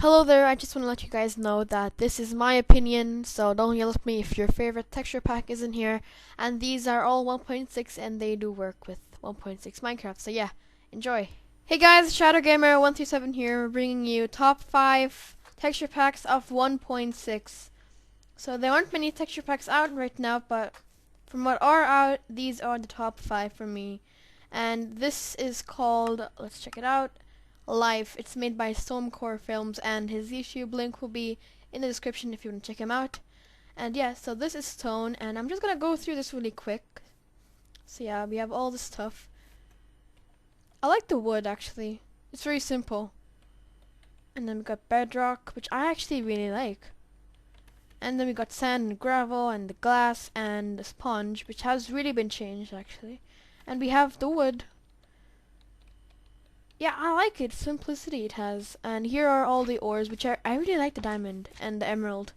Hello there, I just want to let you guys know that this is my opinion, so don't yell at me if your favorite texture pack isn't here. And these are all 1.6 and they do work with 1.6 Minecraft, so yeah, enjoy. Hey guys, ShatterGamer137 here, bringing you top 5 texture packs of 1.6. So there aren't many texture packs out right now, but from what are out, these are the top 5 for me. And this is called, let's check it out, Life. It's made by Stormcore Films, and his YouTube link will be in the description if you want to check him out. And yeah, so this is stone, and I'm just gonna go through this really quick. So yeah, we have all this stuff. I like the wood actually. It's very simple. And then we got bedrock, which I actually really like. And then we got sand and gravel and the glass and the sponge, which has really been changed actually. And we have the wood. Yeah, I like it. Simplicity it has. And here are all the ores, which I really like the diamond and the emerald.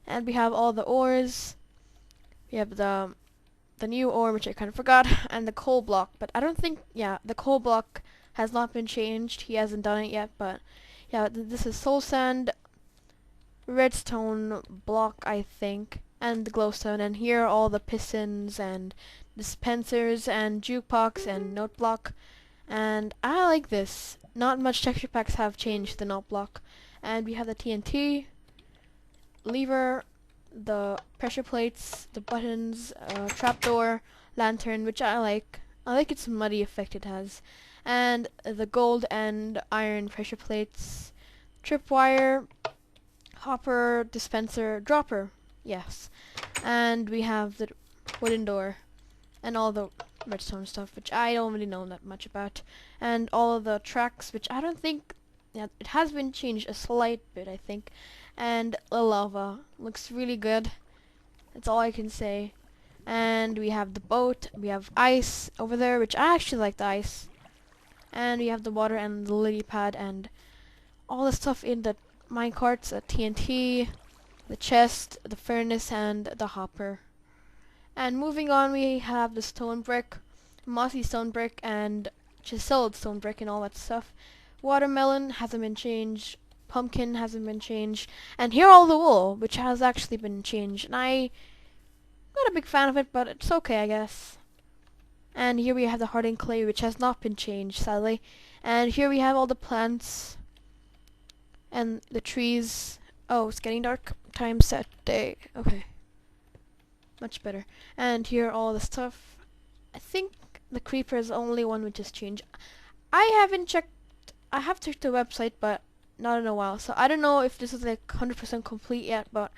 And we have all the ores. We have the new ore, which I kind of forgot, and the coal block. But I don't think, yeah, the coal block has not been changed. He hasn't done it yet, but yeah, this is soul sand, redstone block, I think, and the glowstone. And here are all the pistons and dispensers and jukebox and note block. And I like this. Not much texture packs have changed the note block. And we have the TNT, lever, the pressure plates, the buttons, trapdoor, lantern, which I like. I like its muddy effect it has. And the gold and iron pressure plates, tripwire, hopper, dispenser, dropper. Yes. And we have the wooden door and all the redstone stuff, which I don't really know that much about, and all of the tracks, which I don't think, yeah, it has been changed a slight bit, I think. And the lava looks really good. That's all I can say. And we have the boat, we have ice over there, which I actually like the ice. And we have the water and the lily pad and all the stuff in the minecarts, the TNT, the chest, the furnace, and the hopper. And moving on, we have the stone brick, mossy stone brick, and chiseled stone brick and all that stuff. Watermelon hasn't been changed. Pumpkin hasn't been changed. And here all the wool, which has actually been changed. And I'm not a big fan of it, but it's okay, I guess. And here we have the hardened clay, which has not been changed, sadly. And here we have all the plants and the trees. Oh, it's getting dark. Time set day. Okay. Much better. And here all the stuff. I think the creeper is the only one which has changed. I haven't checked. I have checked the website, but not in a while. So I don't know if this is like 100% complete yet, but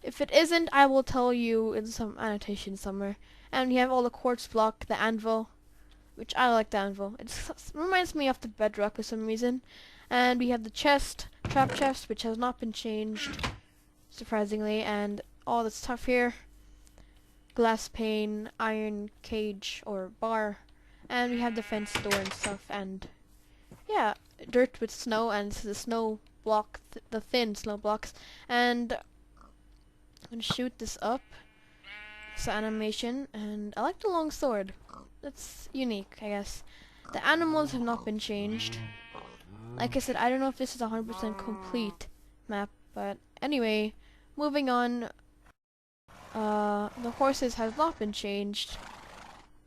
if it isn't, I will tell you in some annotation somewhere. And we have all the quartz block, the anvil, which I like the anvil. It reminds me of the bedrock for some reason. And we have the chest, trap chest, which has not been changed, surprisingly, and all the stuff here. Glass pane, iron cage or bar, and we have the fence door and stuff, and yeah, dirt with snow, and this is the snow block, the thin snow blocks. And I'm gonna shoot this up. It's an animation, and I like the long sword. That's unique, I guess. The animals have not been changed. Like I said, I don't know if this is 100% complete map, but anyway, moving on. The horses have not been changed.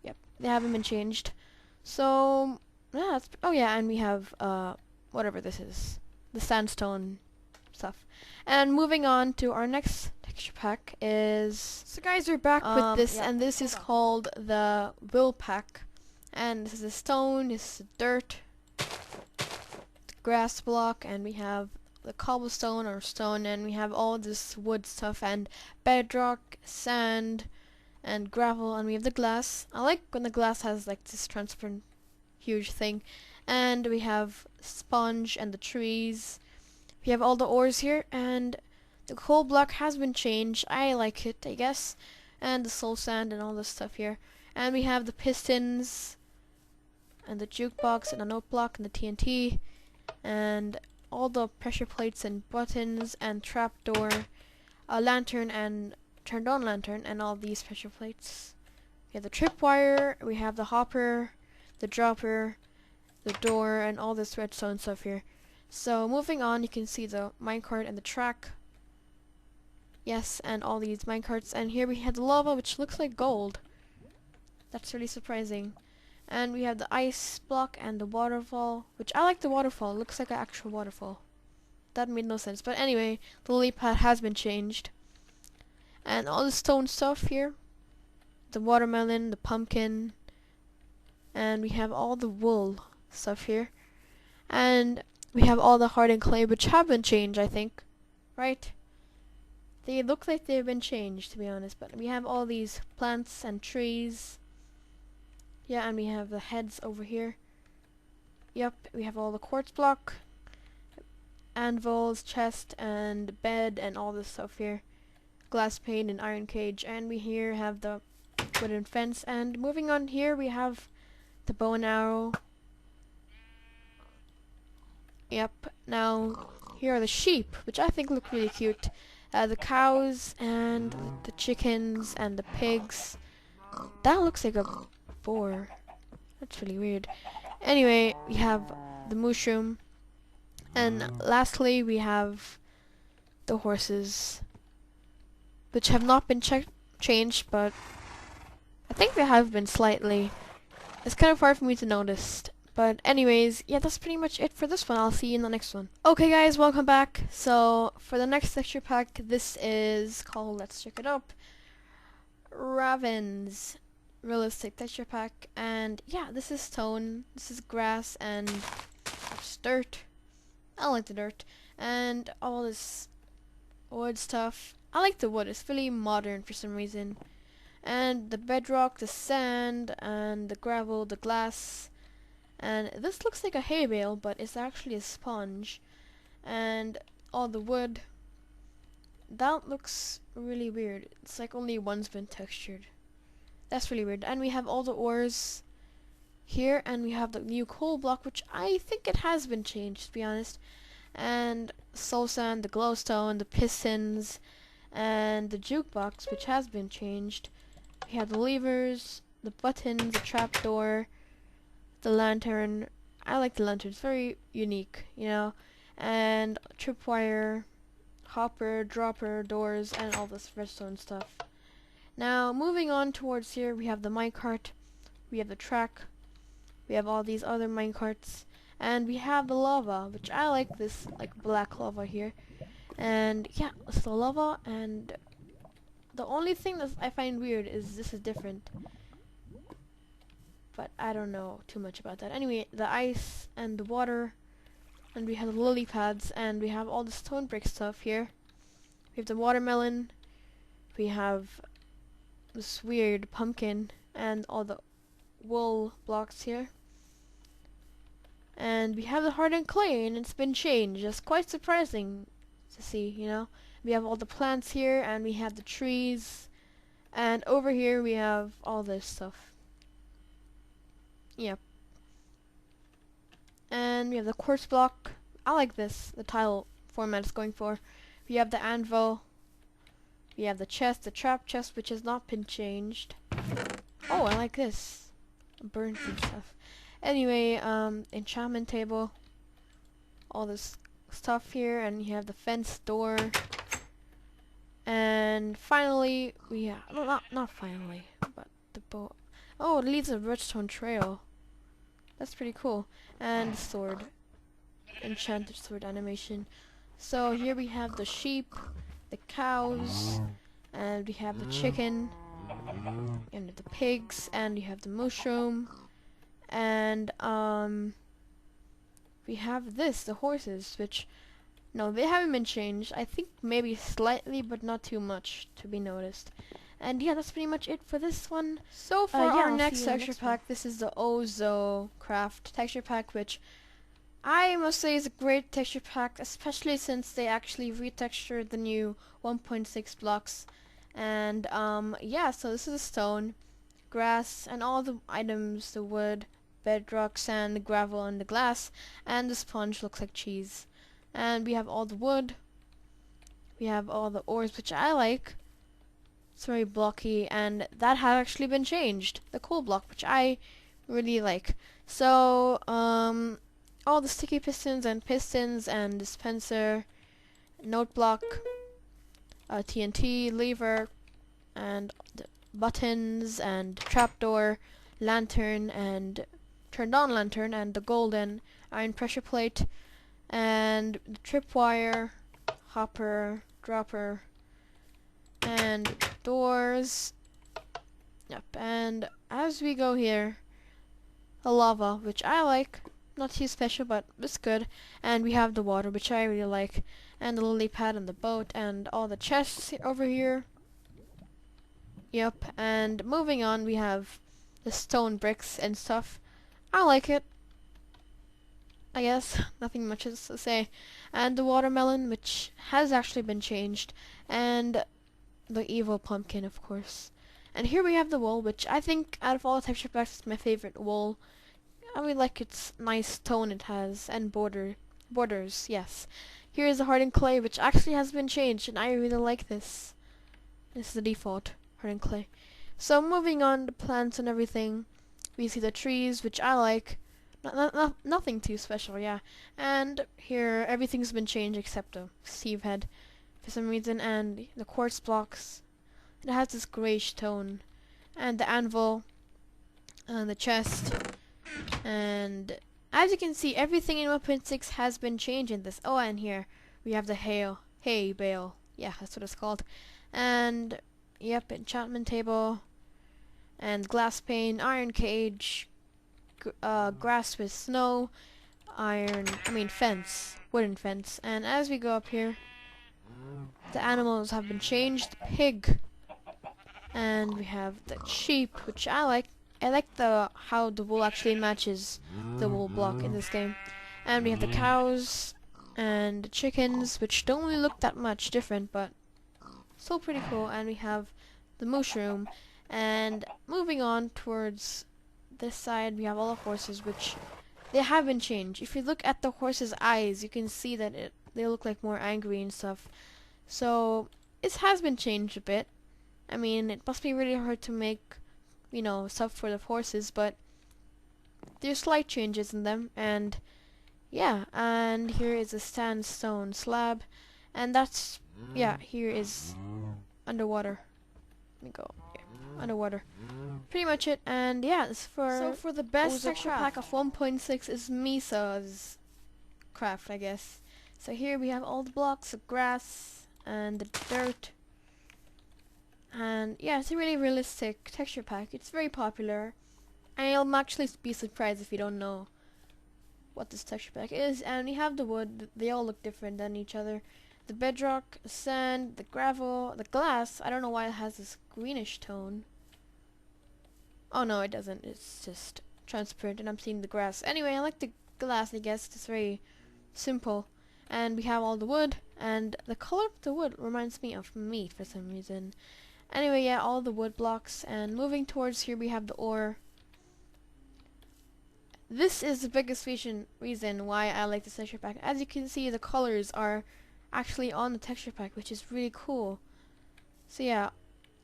Yep, they haven't been changed. So, yeah, oh yeah, and we have, whatever this is. The sandstone stuff. And moving on to our next texture pack is... So guys, we're back with this, yeah, and this is called the Will Pack. And this is a stone, this is dirt, the grass block, and we have the cobblestone or stone, and we have all this wood stuff and bedrock, sand, and gravel, and we have the glass. I like when the glass has like this transparent huge thing. And we have sponge and the trees. We have all the ores here, and the coal block has been changed. I like it, I guess. And the soul sand and all this stuff here. And we have the pistons and the jukebox and the note block and the TNT and all the pressure plates and buttons and trapdoor, a lantern and turned on lantern, and all these pressure plates. We have the tripwire, we have the hopper, the dropper, the door, and all this redstone stuff here. So moving on, you can see the minecart and the track. Yes, and all these minecarts. And here we have the lava, which looks like gold. That's really surprising. And we have the ice block and the waterfall, which I like the waterfall. It looks like an actual waterfall. That made no sense. But anyway, the lily pad has been changed. And all the stone stuff here. The watermelon, the pumpkin. And we have all the wool stuff here. And we have all the hardened clay, which have been changed, I think. Right? They look like they've been changed, to be honest. But we have all these plants and trees. Yeah, and we have the heads over here. Yep, we have all the quartz block, anvils, chest, and bed, and all this stuff here. Glass pane and iron cage. And we here have the wooden fence. And moving on here, we have the bow and arrow. Yep, now here are the sheep, which I think look really cute. The cows and the chickens and the pigs. That looks like a boar. That's really weird. Anyway, we have the mushroom. And lastly, we have the horses, which have not been changed, but I think they have been slightly. It's kind of hard for me to notice. But anyways, yeah, that's pretty much it for this one. I'll see you in the next one. Okay guys, welcome back. So for the next texture pack, this is called, let's check it up, Ravands realistic texture pack. And yeah, this is stone, this is grass, and there's dirt. I like the dirt. And all this wood stuff. I like the wood, it's really modern for some reason. And the bedrock, the sand, and the gravel, the glass. And this looks like a hay bale, but it's actually a sponge. And all the wood. That looks really weird. It's like only one's been textured. That's really weird. And we have all the ores here, and we have the new coal block, which I think it has been changed, to be honest. And soul sand, the glowstone, the pistons, and the jukebox, which has been changed. We have the levers, the buttons, the trapdoor, the lantern. I like the lantern, it's very unique, you know. And tripwire, hopper, dropper, doors, and all this redstone stuff. Now, moving on towards here, we have the minecart, we have the track, we have all these other minecarts, and we have the lava, which I like this, like, black lava here. And yeah, it's the lava, and the only thing that I find weird is this is different. But I don't know too much about that. Anyway, the ice and the water, and we have the lily pads, and we have all the stone brick stuff here. We have the watermelon, we have this weird pumpkin, and all the wool blocks here. And we have the hardened clay, and it's been changed. It's quite surprising to see, you know. We have all the plants here, and we have the trees, and over here we have all this stuff. Yep. And we have the quartz block. I like this, the tile format it's going for. We have the anvil. We have the chest, the trap chest, which has not been changed. Oh, I like this. Burnt and stuff. Anyway, enchantment table. All this stuff here, and you have the fence door. And finally, we have, not finally, but the bow. Oh, it leads a redstone trail. That's pretty cool. And the sword. Enchanted sword animation. So here we have the sheep, the cows, and we have the chicken, and the pigs, and you have the mushroom, and we have this, the horses, which, no, they haven't been changed. I think maybe slightly, but not too much to be noticed. And yeah, that's pretty much it for this one. So for our next texture pack, this is the Ozo Craft texture pack, which I must say is a great texture pack, especially since they actually retextured the new 1.6 blocks. And yeah, so this is the stone, grass, and all the items, the wood, bedrock, sand, the gravel, and the glass, and the sponge looks like cheese. And we have all the wood, we have all the ores, which I like. It's very blocky, and that had actually been changed, the coal block, which I really like. So all the sticky pistons and dispenser, note block, TNT, lever, and the buttons and trapdoor, lantern and turned on lantern, and the golden iron pressure plate, and the tripwire, hopper, dropper, and doors. Yep, and as we go here, a lava, which I like, not too special, but it's good, and we have the water, which I really like, and the lily pad and the boat, and all the chests over here. Yep, and moving on, we have the stone bricks and stuff. I like it, I guess. Nothing much else to say. And the watermelon, which has actually been changed, and the evil pumpkin, of course. And here we have the wool, which I think out of all the texture packs is my favorite wool. I really like its nice tone it has, and borders, yes. Here is the hardened clay, which actually has been changed, and I really like this. This is the default hardened clay. So moving on to plants and everything, we see the trees, which I like. Nothing too special, yeah. And here everything's been changed except the Steve head for some reason, and the quartz blocks. It has this grayish tone, and the anvil, and the chest, and as you can see, everything in 1.6 has been changed in this. Oh, and here we have the hay bale. Yeah, that's what it's called. And yep, enchantment table, and glass pane, iron cage, grass with snow, fence, wooden fence. And as we go up here, the animals have been changed. The pig, and we have the sheep, which I like. I like how the wool actually matches the wool block in this game. And we have the cows and the chickens, which don't really look that much different, but still pretty cool. And we have the mushroom. And moving on towards this side, we have all the horses, which they have been changed. If you look at the horse's eyes, you can see that they look like more angry and stuff. So it has been changed a bit. I mean, it must be really hard to make, stuff for the horses, but there's slight changes in them. And yeah, and here is a sandstone slab, and that's, yeah, here is underwater. Let me go. Yeah, underwater. Pretty much it. And yeah, for the best texture pack of 1.6 is Misa's craft, I guess. So here we have all the blocks of grass and the dirt. And yeah, it's a really realistic texture pack. It's very popular. And you'll actually be surprised if you don't know what this texture pack is. And we have the wood. They all look different than each other. The bedrock, the sand, the gravel, the glass. I don't know why it has this greenish tone. Oh no, it doesn't. It's just transparent, and I'm seeing the grass. Anyway, I like the glass, I guess. It's very simple. And we have all the wood, and the color of the wood reminds me of meat for some reason. Anyway, yeah, all the wood blocks, and moving towards here we have the ore. This is the biggest reason why I like the texture pack. As you can see, the colors are actually on the texture pack, which is really cool. So yeah,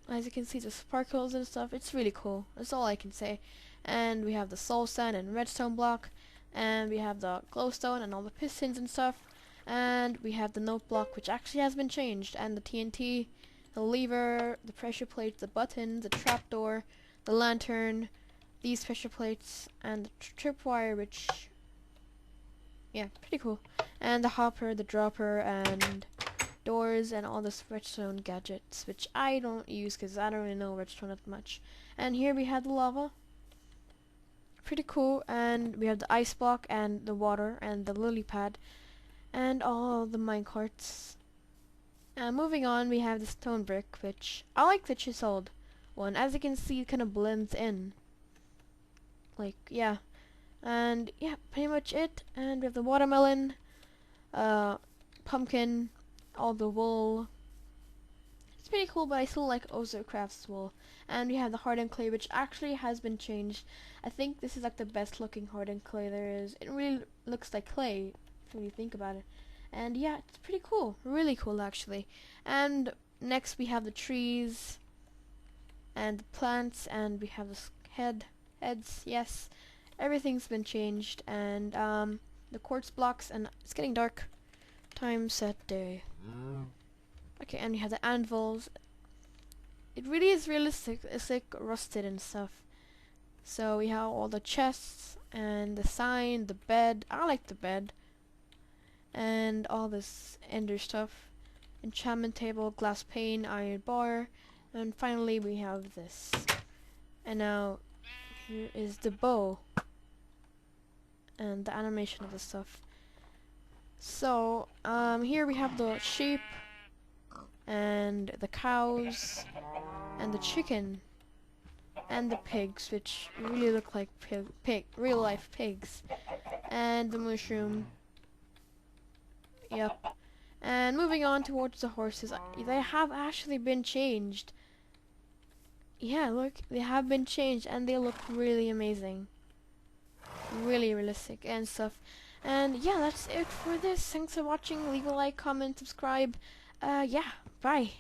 as you can see, the sparkles and stuff, it's really cool. That's all I can say. And we have the soul sand and redstone block, and we have the glowstone and all the pistons and stuff, and we have the note block, which actually has been changed, and the TNT, the lever, the pressure plate, the buttons, the trapdoor, the lantern, these pressure plates, and the tripwire, which, yeah, pretty cool. And the hopper, the dropper, and doors, and all the redstone gadgets, which I don't use because I don't really know redstone that much. And here we have the lava. Pretty cool. And we have the ice block, and the water, and the lily pad, and all the minecarts. Moving on, we have the stone brick, which I like the chiseled one. As you can see, it kind of blends in. Like, yeah. And yeah, pretty much it. And we have the watermelon, pumpkin, all the wool. It's pretty cool, but I still like Ozo Craft's wool. And we have the hardened clay, which actually has been changed. I think this is like the best looking hardened clay there is. It really looks like clay when you think about it. And yeah, it's pretty cool. Really cool, actually. And next we have the trees and the plants, and we have the heads. Yes, everything's been changed. And the quartz blocks, and it's getting dark. Time set day. Okay, and we have the anvils. It really is realistic. It's like rusted and stuff. So we have all the chests and the sign, the bed. I like the bed. And all this ender stuff. Enchantment table, glass pane, iron bar. And finally we have this. And now here is the bow. And the animation of the stuff. So, here we have the sheep. And the cows. And the chicken. And the pigs, which really look like real life pigs. And the mushroom. Yep. And moving on towards the horses, they have actually been changed. Yeah, look, they have been changed and they look really amazing. Really realistic and stuff. And yeah, that's it for this. Thanks for watching. Leave a like, comment, subscribe. Yeah, bye.